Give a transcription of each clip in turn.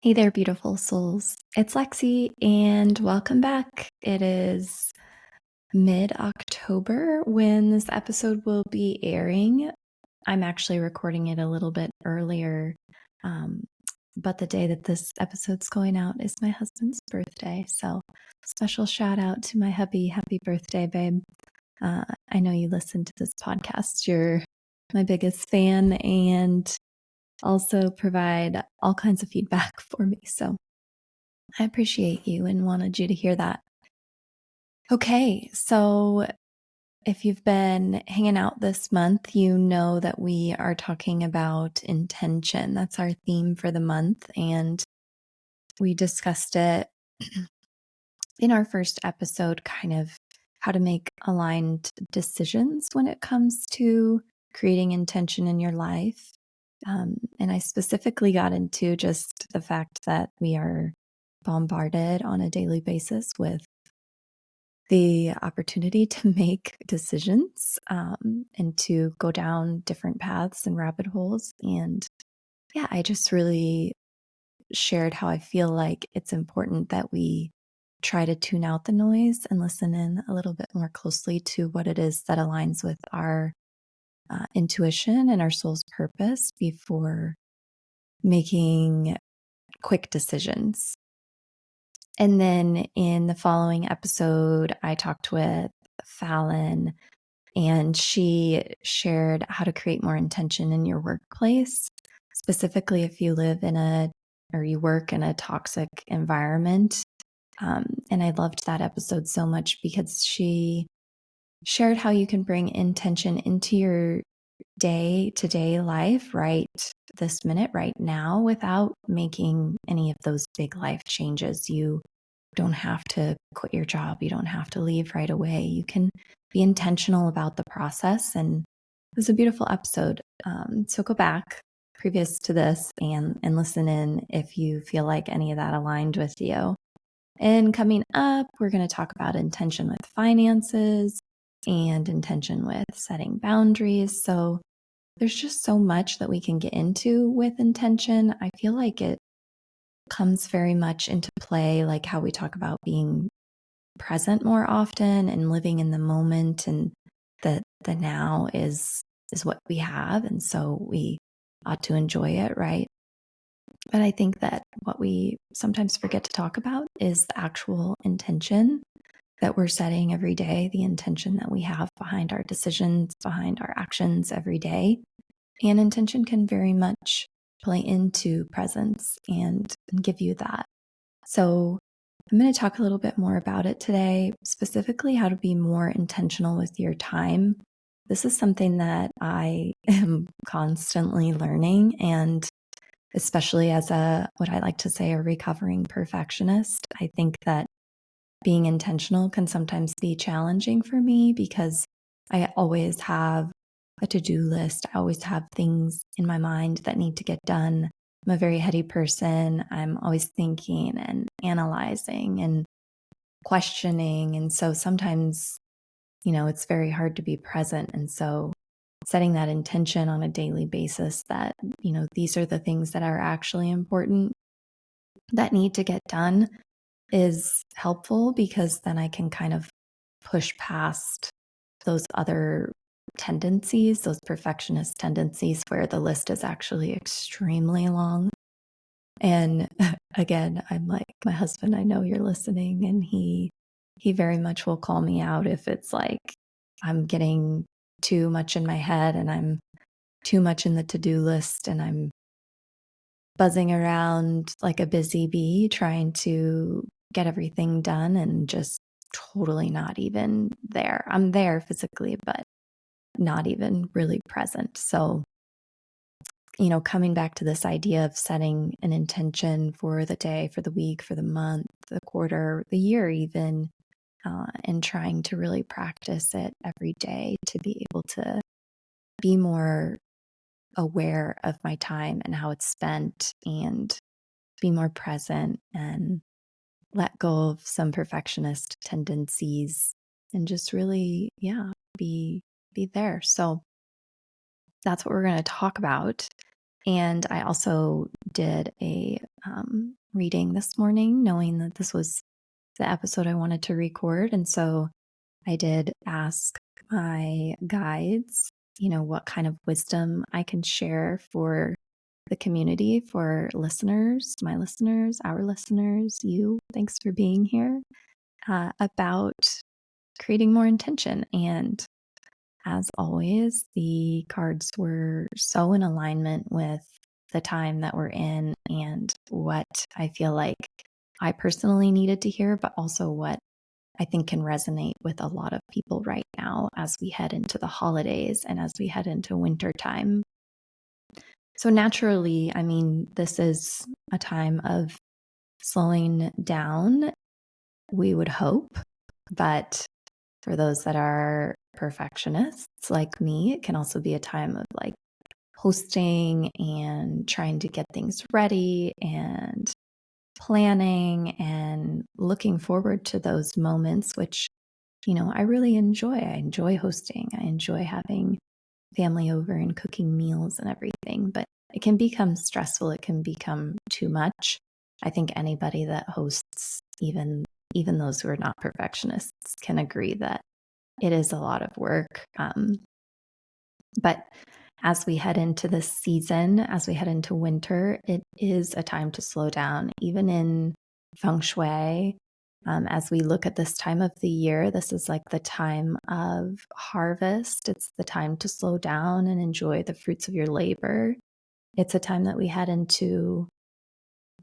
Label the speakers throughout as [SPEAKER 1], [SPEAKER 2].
[SPEAKER 1] Hey there, beautiful souls. It's Lexie, and welcome back. It is mid October when this episode will be airing. I'm actually recording it a little bit earlier, um, but the day that this episode's going out is my husband's birthday. So, special shout out to my hubby. Happy birthday, babe. I know you listen to this podcast. You're my biggest fan and also provide all kinds of feedback for me. So, I appreciate you and wanted you to hear that. Okay, so if you've been hanging out this month, you know that we are talking about intention. That's our theme for the month. And we discussed it in our first episode, kind of how to make aligned decisions when it comes to creating intention in your life. And I specifically got into just the fact that we are bombarded on a daily basis with the opportunity to make decisions and to go down different paths and rabbit holes. And yeah, I just really shared how I feel like it's important that we try to tune out the noise and listen in a little bit more closely to what it is that aligns with our intuition and our soul's purpose before making quick decisions. And then in the following episode, I talked with Fallon, and she shared how to create more intention in your workplace, specifically if you live in or you work in a toxic environment. And I loved that episode so much because she shared how you can bring intention into your day to day life right this minute, right now, without making any of those big life changes. You don't have to quit your job. You don't have to leave right away. You can be intentional about the process. And it was a beautiful episode. So go back previous to this and listen in if you feel like any of that aligned with you. And coming up, we're going to talk about intention with finances and intention with setting boundaries. So there's just so much that we can get into with intention. I feel like it comes very much into play, like how we talk about being present more often and living in the moment, and that the now is what we have, and so we ought to enjoy it, right? But I think that what we sometimes forget to talk about is the actual intention that we're setting every day, the intention that we have behind our decisions, behind our actions every day. And intention can very much play into presence and give you that. So I'm going to talk a little bit more about it today, specifically how to be more intentional with your time. This is something that I am constantly learning, and especially as what I like to say, a recovering perfectionist, I think that being intentional can sometimes be challenging for me because I always have a to-do list. I always have things in my mind that need to get done. I'm a very heady person. I'm always thinking and analyzing and questioning. And so sometimes, it's very hard to be present. And so setting that intention on a daily basis that, these are the things that are actually important that need to get done is helpful, because then I can kind of push past those other tendencies, those perfectionist tendencies where the list is actually extremely long. And again, I'm like, my husband, I know you're listening, and he very much will call me out if it's like I'm getting too much in my head and I'm too much in the to-do list and I'm buzzing around like a busy bee trying to get everything done and just totally not even there. I'm there physically, but not even really present. So, coming back to this idea of setting an intention for the day, for the week, for the month, the quarter, the year, even, and trying to really practice it every day to be able to be more aware of my time and how it's spent, and be more present and let go of some perfectionist tendencies and just really, be there. So that's what we're going to talk about. And I also did a reading this morning, knowing that this was the episode I wanted to record. And so I did ask my guides, what kind of wisdom I can share for the community, for listeners, my listeners, our listeners, you. Thanks for being here, about creating more intention. And as always, the cards were so in alignment with the time that we're in and what I feel like I personally needed to hear, but also what I think can resonate with a lot of people right now as we head into the holidays and as we head into winter time. So naturally, this is a time of slowing down, we would hope, but for those that are perfectionists like me, it can also be a time of like hosting and trying to get things ready and planning and looking forward to those moments, which, I really enjoy. I enjoy hosting. I enjoy having family over and cooking meals and everything, but it can become stressful. It can become too much. I think anybody that hosts, even those who are not perfectionists, can agree that it is a lot of work. But as we head into this season, as we head into winter, it is a time to slow down, even in feng shui. As we look at this time of the year, this is like the time of harvest. It's the time to slow down and enjoy the fruits of your labor. It's a time that we head into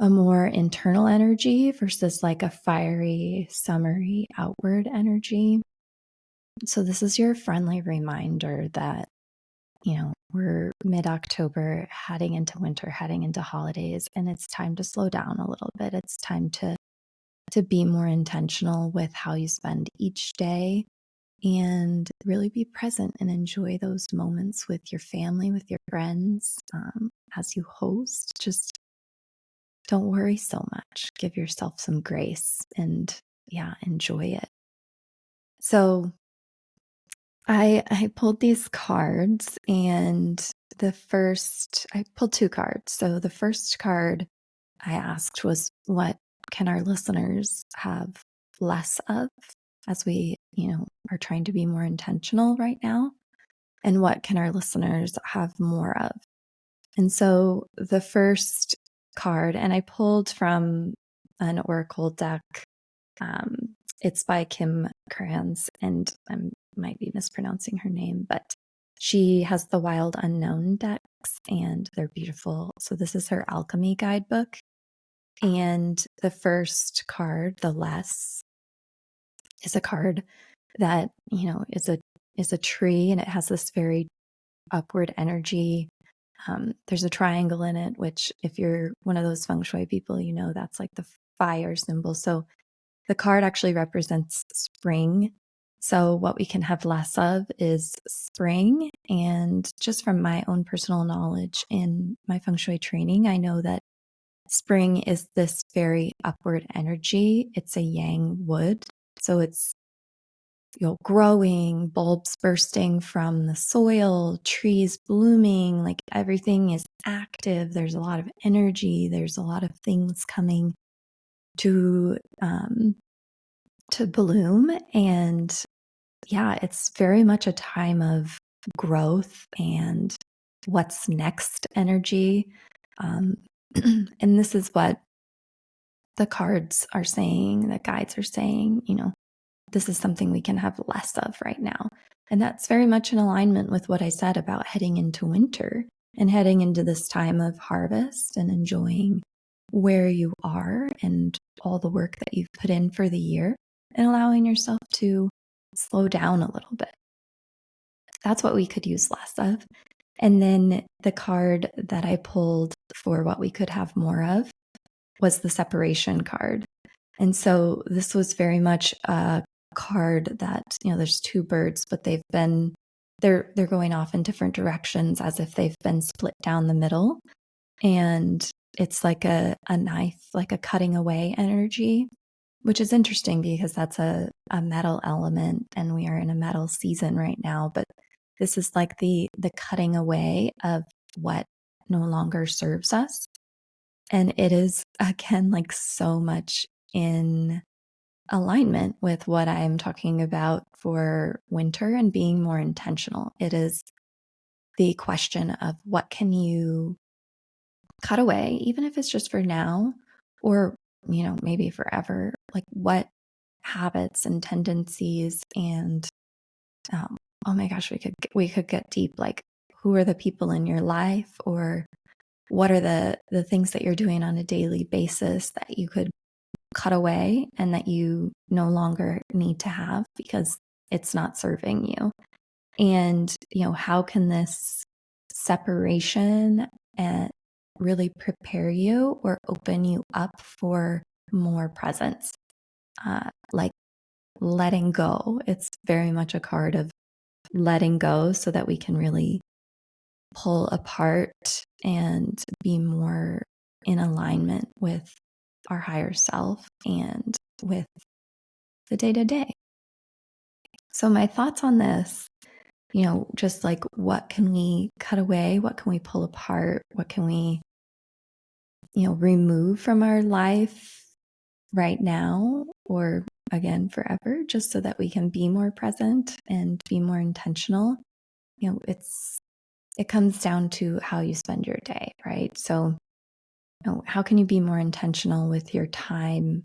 [SPEAKER 1] a more internal energy versus like a fiery, summery, outward energy. So this is your friendly reminder that, we're mid-October, heading into winter, heading into holidays, and it's time to slow down a little bit. It's time to be more intentional with how you spend each day and really be present and enjoy those moments with your family, with your friends, as you host. Just don't worry so much. Give yourself some grace and enjoy it. So I pulled these cards, and I pulled two cards. So the first card I asked was, what can our listeners have less of as we, are trying to be more intentional right now? And what can our listeners have more of? And so the first card, and I pulled from an oracle deck. It's by Kim Kranz, and I might be mispronouncing her name, but she has the Wild Unknown decks, and they're beautiful. So this is her alchemy guidebook. And the first card, the less, is a card that, is a tree, and it has this very upward energy. There's a triangle in it, which if you're one of those feng shui people, that's like the fire symbol. So the card actually represents spring. So what we can have less of is spring. And just from my own personal knowledge in my feng shui training, I know that spring is this very upward energy. It's a yang wood. So it's, growing, bulbs bursting from the soil, trees blooming, like everything is active. There's a lot of energy. There's a lot of things coming to bloom. And it's very much a time of growth and what's next energy. And this is what the cards are saying, the guides are saying, this is something we can have less of right now. And that's very much in alignment with what I said about heading into winter and heading into this time of harvest and enjoying where you are and all the work that you've put in for the year and allowing yourself to slow down a little bit. That's what we could use less of. And then the card that I pulled for what we could have more of was the separation card. And so this was very much a card that, there's two birds, but they're going off in different directions as if they've been split down the middle. And it's like a knife, like a cutting away energy, which is interesting because that's a metal element and we are in a metal season right now. But this is like the cutting away of what no longer serves us. And it is, again, like so much in alignment with what I'm talking about for winter and being more intentional. It is the question of what can you cut away, even if it's just for now or, maybe forever. Like what habits and tendencies and, oh my gosh, we could get deep. Like who are the people in your life, or what are the things that you're doing on a daily basis that you could cut away and that you no longer need to have because it's not serving you. And, how can this separation really prepare you or open you up for more presence? Like letting go. It's very much a card of letting go so that we can really pull apart and be more in alignment with our higher self and with the day to day. So my thoughts on this, just like what can we cut away? What can we pull apart? What can we, remove from our life right now or again forever, just so that we can be more present and be more intentional? It comes down to how you spend your day, right? So, how can you be more intentional with your time?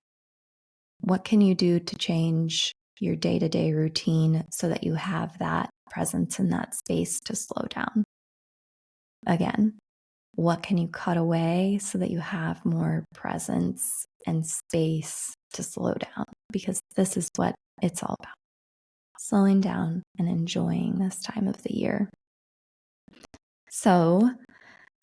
[SPEAKER 1] What can you do to change your day-to-day routine so that you have that presence in that space to slow down? Again, what can you cut away so that you have more presence and space to slow down? Because this is what it's all about. Slowing down and enjoying this time of the year. So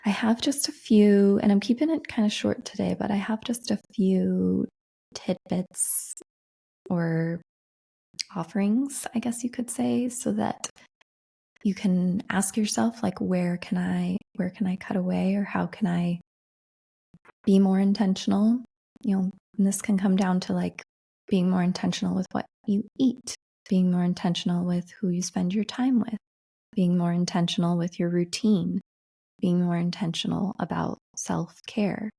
[SPEAKER 1] I have just a few, and I'm keeping it kind of short today, but I have just a few tidbits or offerings, I guess you could say, so that you can ask yourself, like, where can I cut away, or how can I be more intentional? And this can come down to like being more intentional with what you eat, being more intentional with who you spend your time with, being more intentional with your routine, being more intentional about self-care,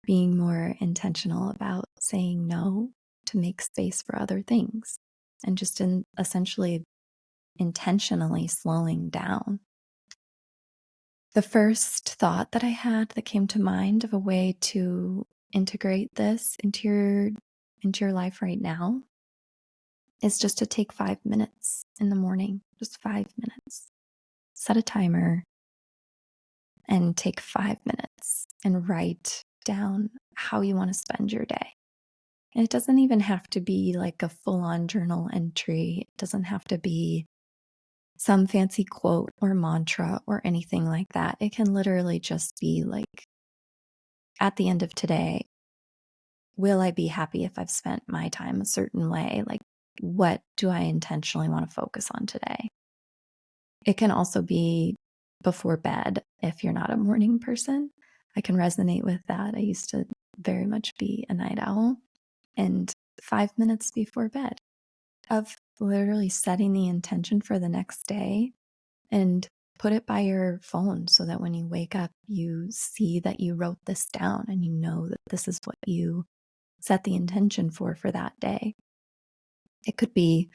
[SPEAKER 1] being more intentional about saying no to make space for other things, and just essentially intentionally slowing down. The first thought that I had that came to mind of a way to integrate this into your life right now is just to take 5 minutes in the morning, just 5 minutes. Set a timer and take 5 minutes and write down how you want to spend your day. And it doesn't even have to be like a full-on journal entry. It doesn't have to be some fancy quote or mantra or anything like that. It can literally just be like, at the end of today, will I be happy if I've spent my time a certain way? Like, what do I intentionally want to focus on today? It can also be before bed if you're not a morning person. I can resonate with that. I used to very much be a night owl. And 5 minutes before bed of literally setting the intention for the next day, and put it by your phone so that when you wake up, you see that you wrote this down and you know that this is what you set the intention for that day. It could be,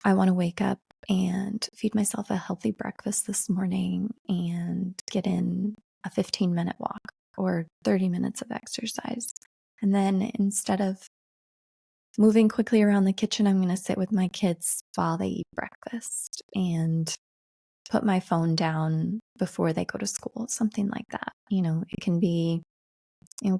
[SPEAKER 1] I want to wake up and feed myself a healthy breakfast this morning and get in a 15-minute walk or 30 minutes of exercise. And then instead of moving quickly around the kitchen, I'm going to sit with my kids while they eat breakfast and put my phone down before they go to school, something like that. It can be,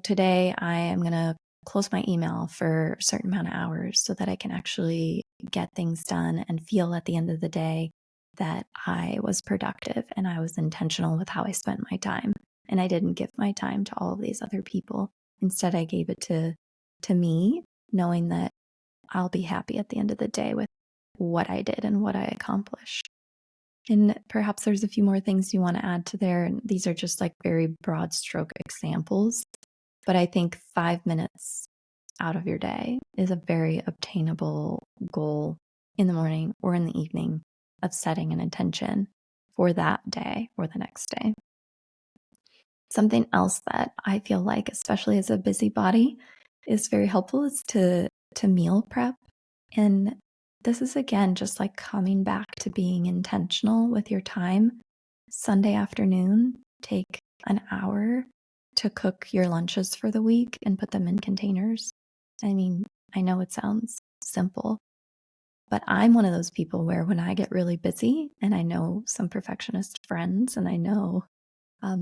[SPEAKER 1] today I am going to close my email for a certain amount of hours so that I can actually get things done and feel at the end of the day that I was productive and I was intentional with how I spent my time. And I didn't give my time to all of these other people. Instead, I gave it to me, knowing that I'll be happy at the end of the day with what I did and what I accomplished. And perhaps there's a few more things you want to add to there. And these are just like very broad stroke examples. But I think 5 minutes out of your day is a very obtainable goal in the morning or in the evening of setting an intention for that day or the next day. Something else that I feel like, especially as a busybody, is very helpful is to meal prep. And this is again just like coming back to being intentional with your time. Sunday afternoon, take an hour to cook your lunches for the week and put them in containers. I mean, I know it sounds simple, but I'm one of those people where when I get really busy, and I know some perfectionist friends, and I know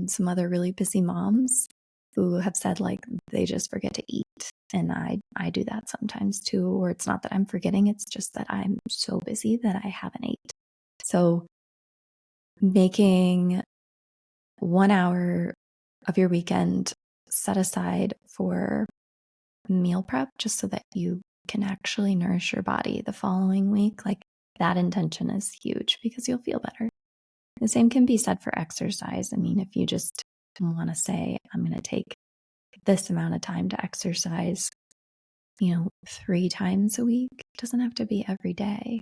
[SPEAKER 1] some other really busy moms who have said like they just forget to eat. And I do that sometimes too, or it's not that I'm forgetting, it's just that I'm so busy that I haven't ate. So making 1 hour of your weekend set aside for meal prep just so that you can actually nourish your body the following week, like that intention is huge because you'll feel better. The same can be said for exercise. I mean, if you just want to say, I'm going to take this amount of time to exercise, 3 times a week, it doesn't have to be every day.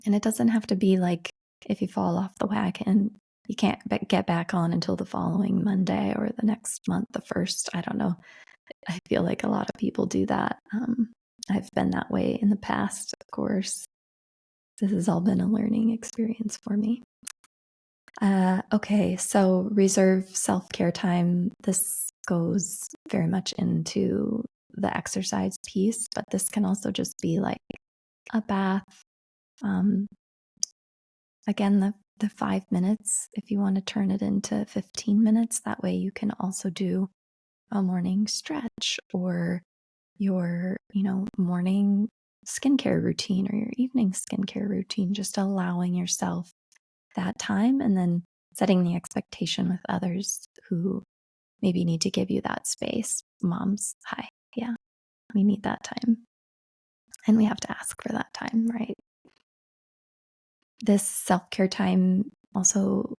[SPEAKER 1] And it doesn't have to be like if you fall off the wagon, you can't get back on until the following Monday or the next month, the first. I don't know. I feel like a lot of people do that. I've been that way in the past, of course. This has all been a learning experience for me. Okay, so reserve self-care time. This goes very much into the exercise piece, but this can also just be like a bath. Again, the 5 minutes, if you want to turn it into 15 minutes, that way you can also do a morning stretch or your, morning skincare routine or your evening skincare routine, just allowing yourself that time and then setting the expectation with others who maybe need to give you that space. Moms, hi. Yeah, we need that time. And we have to ask for that time, right? This self-care time also,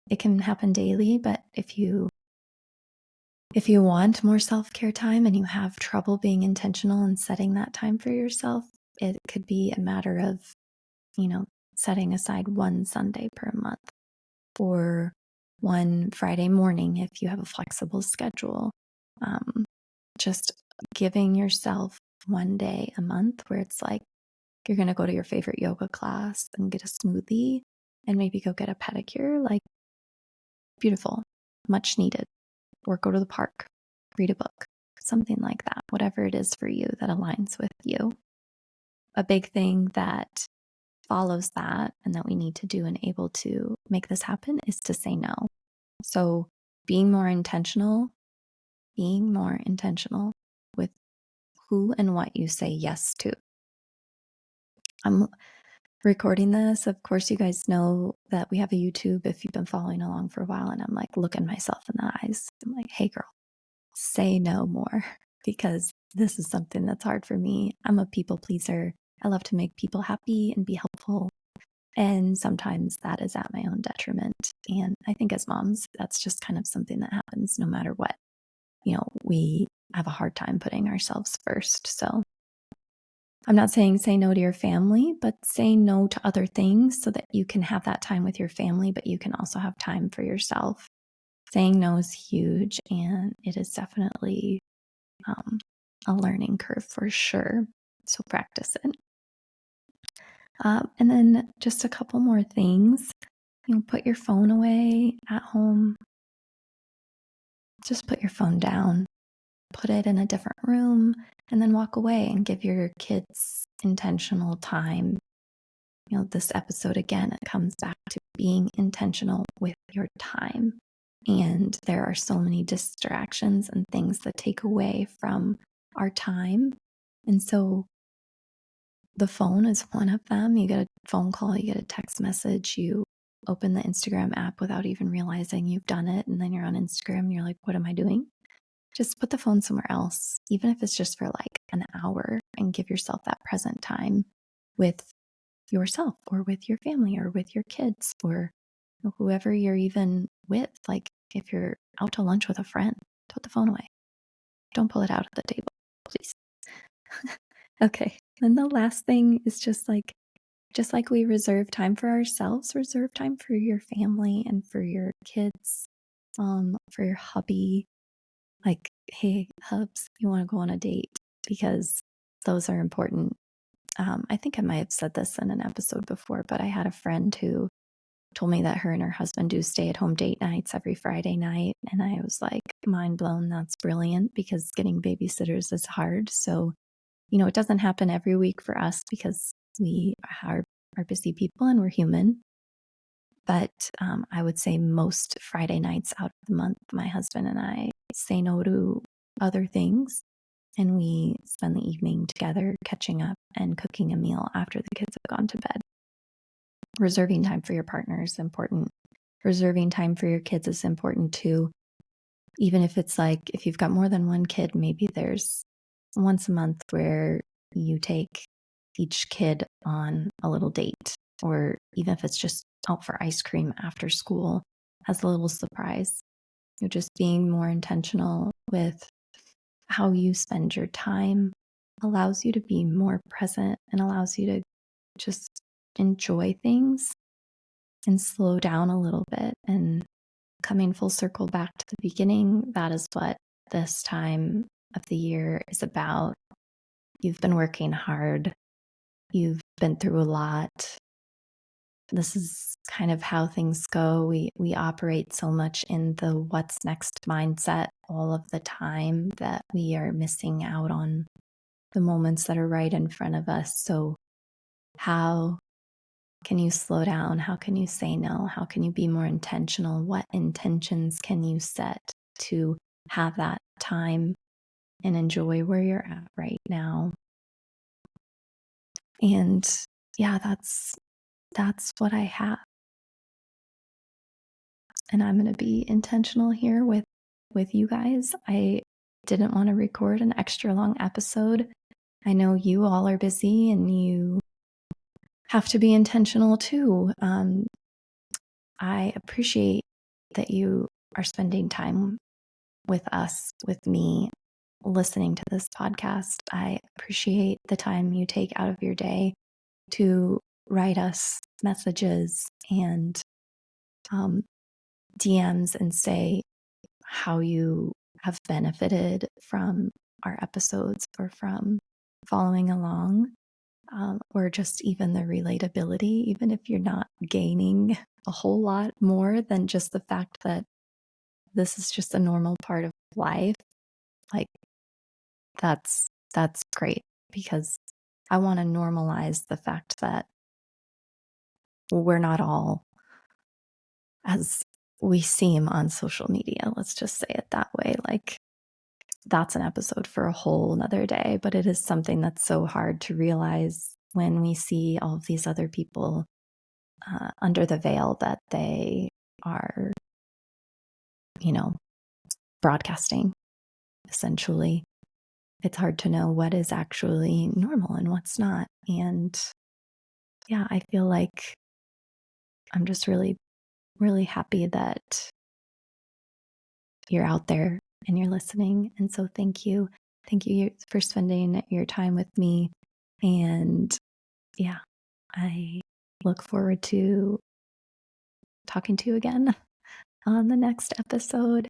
[SPEAKER 1] it can happen daily, but if you want more self-care time and you have trouble being intentional and setting that time for yourself, it could be a matter of, setting aside one Sunday per month or one Friday morning if you have a flexible schedule. Just giving yourself one day a month where it's like you're going to go to your favorite yoga class and get a smoothie and maybe go get a pedicure. Like, beautiful, much needed. Or go to the park, read a book, something like that, whatever it is for you that aligns with you. A big thing that follows that and that we need to do and able to make this happen is to say no. So being more intentional with who and what you say yes to. I'm recording this. Of course, you guys know that we have a YouTube if you've been following along for a while, and I'm like looking myself in the eyes. I'm like, hey girl, say no more because this is something that's hard for me. I'm a people pleaser. I love to make people happy and be helpful. And sometimes that is at my own detriment. And I think as moms, that's just kind of something that happens no matter what. We have a hard time putting ourselves first. So I'm not saying say no to your family, but say no to other things so that you can have that time with your family, but you can also have time for yourself. Saying no is huge, and it is definitely a learning curve for sure. So practice it. And then just a couple more things. Put your phone away at home. Just put your phone down. Put it in a different room and then walk away and give your kids intentional time. This episode again, it comes back to being intentional with your time. And there are so many distractions and things that take away from our time. And so the phone is one of them. You get a phone call, you get a text message, you open the Instagram app without even realizing you've done it. And then you're on Instagram and you're like, what am I doing? Just put the phone somewhere else, even if it's just for like an hour, and give yourself that present time with yourself or with your family or with your kids or whoever you're even with. Like if you're out to lunch with a friend, put the phone away. Don't pull it out of the table, please. Okay. And the last thing is just like just like we reserve time for ourselves, reserve time for your family and for your kids, for your hubby. Like, hey, hubs, you want to go on a date? Because those are important. I think I might have said this in an episode before, but I had a friend who told me that her and her husband do stay-at-home date nights every Friday night. And I was like, mind blown. That's brilliant, because getting babysitters is hard. So, it doesn't happen every week for us because we are busy people and we're human. But I would say most Friday nights out of the month, my husband and I say no to other things, and we spend the evening together catching up and cooking a meal after the kids have gone to bed. Reserving time for your partner is important. Reserving time for your kids is important too. Even if it's like, if you've got more than one kid, maybe there's once a month where you take each kid on a little date, or even if it's just out for ice cream after school as a little surprise. You're just being more intentional with how you spend your time allows you to be more present and allows you to just enjoy things and slow down a little bit. And coming full circle back to the beginning, that is what this time of the year is about. You've been working hard. You've been through a lot. This is kind of how things go. We operate so much in the what's next mindset all of the time that we are missing out on the moments that are right in front of us. So how can you slow down? How can you say no? How can you be more intentional? What intentions can you set to have that time and enjoy where you're at right now? And yeah, that's what I have. And I'm going to be intentional here with you guys. I didn't want to record an extra long episode. I know you all are busy and you have to be intentional too. I appreciate that you are spending time with us, with me, listening to this podcast. I appreciate the time you take out of your day to write us messages and DMs and say how you have benefited from our episodes or from following along, or just even the relatability, even if you're not gaining a whole lot more than just the fact that this is just a normal part of life. Like, that's great, because I want to normalize the fact that we're not all as we seem on social media. Let's just say it that way. Like, that's an episode for a whole nother day, but it is something that's so hard to realize when we see all of these other people under the veil that they are, broadcasting, essentially. It's hard to know what is actually normal and what's not. And yeah, I feel like I'm just really, really happy that you're out there and you're listening. And so thank you. Thank you for spending your time with me. And yeah, I look forward to talking to you again on the next episode.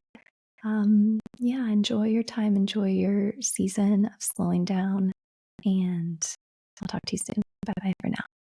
[SPEAKER 1] Enjoy your time, enjoy your season of slowing down, and I'll talk to you soon. Bye bye for now.